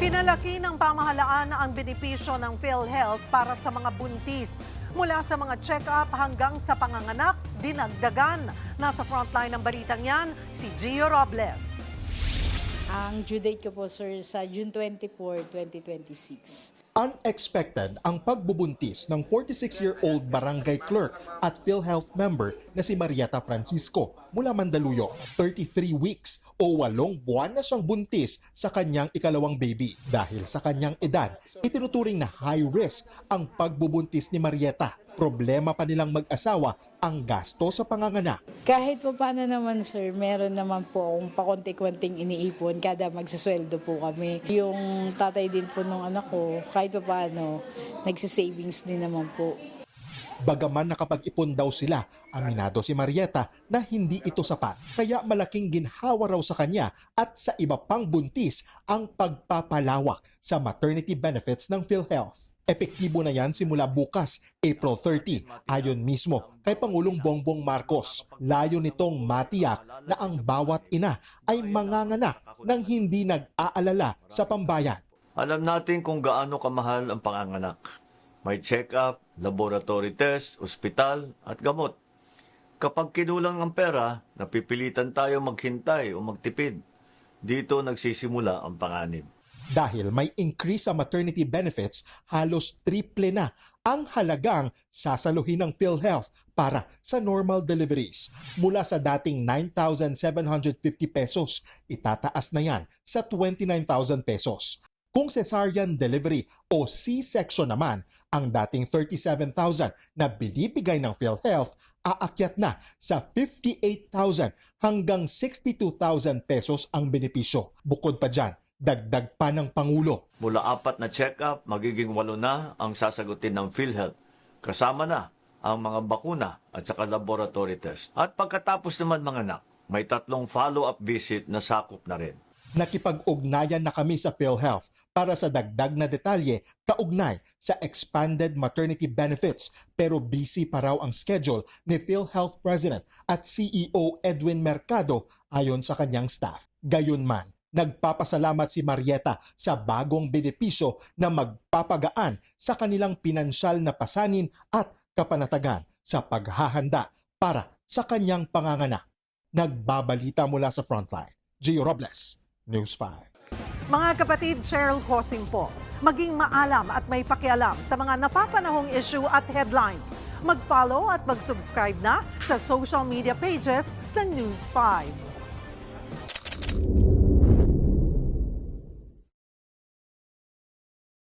Pinalaki ng pamahalaan ang benepisyo ng PhilHealth para sa mga buntis. Mula sa mga check-up hanggang sa panganganak, dinagdagan. Nasa frontline ng balitang yan, si Gio Robles. Ang due date ko po, sir, sa June 24, 2026. Unexpected ang pagbubuntis ng 46-year-old barangay clerk at PhilHealth member na si Marieta Francisco mula Mandaluyong. 33 weeks o 8 buwan na siyang buntis sa kanyang ikalawang baby. Dahil sa kanyang edad, itinuturing na high risk ang pagbubuntis ni Marieta. Problema pa nilang mag-asawa ang gasto sa panganganak. Kahit po paano naman, sir, meron naman po akong pakonti-konting iniipon kada magsasweldo po kami. Yung tatay din po nung anak ko, kahit pa paano, nagsisavings din naman po. Bagaman nakapag-ipon daw sila, aminado si Marieta na hindi ito sapat. Kaya malaking ginhawa raw sa kanya at sa iba pang buntis ang pagpapalawak sa maternity benefits ng PhilHealth. Epektibo na yan simula bukas, April 30, ayon mismo kay Pangulong Bongbong Marcos. Layo nitong matiyak na ang bawat ina ay manganganak nang hindi nag-aalala sa pambayad. Alam natin kung gaano kamahal ang panganganak. May check-up, laboratory test, ospital at gamot. Kapag kinulang ang pera, napipilitan tayo maghintay o magtipid. Dito nagsisimula ang panganib. Dahil may increase sa maternity benefits, halos triple na ang halagang sasaluhin ng PhilHealth para sa normal deliveries. Mula sa dating 9,750 pesos, itataas na yan sa 29,000 pesos. Kung cesarean delivery o C-section naman, ang dating 37,000 na binibigay ng PhilHealth aakyat na sa 58,000 hanggang 62,000 pesos ang benepisyo. Bukod pa dyan, dagdag pa ng Pangulo. Mula 4 na check-up, magiging 8 na ang sasagutin ng PhilHealth. Kasama na ang mga bakuna at saka laboratory test. At pagkatapos naman manganak, may 3 follow-up visit na sakop na rin. Nakipag-ugnayan na kami sa PhilHealth para sa dagdag na detalye kaugnay sa expanded maternity benefits, pero busy pa raw ang schedule ni PhilHealth President at CEO Edwin Mercado ayon sa kanyang staff. Gayunman, nagpapasalamat si Marieta sa bagong benepisyo na magpapagaan sa kanilang pinansyal na pasanin at kapanatagan sa paghahanda para sa kanyang panganganak. Nagbabalita mula sa Frontline, Gio Robles, News 5. Mga kapatid, Cheryl Cosing po. Maging maalam at may pakialam sa mga napapanahong issue at headlines. Mag-follow at mag-subscribe na sa social media pages ng News 5.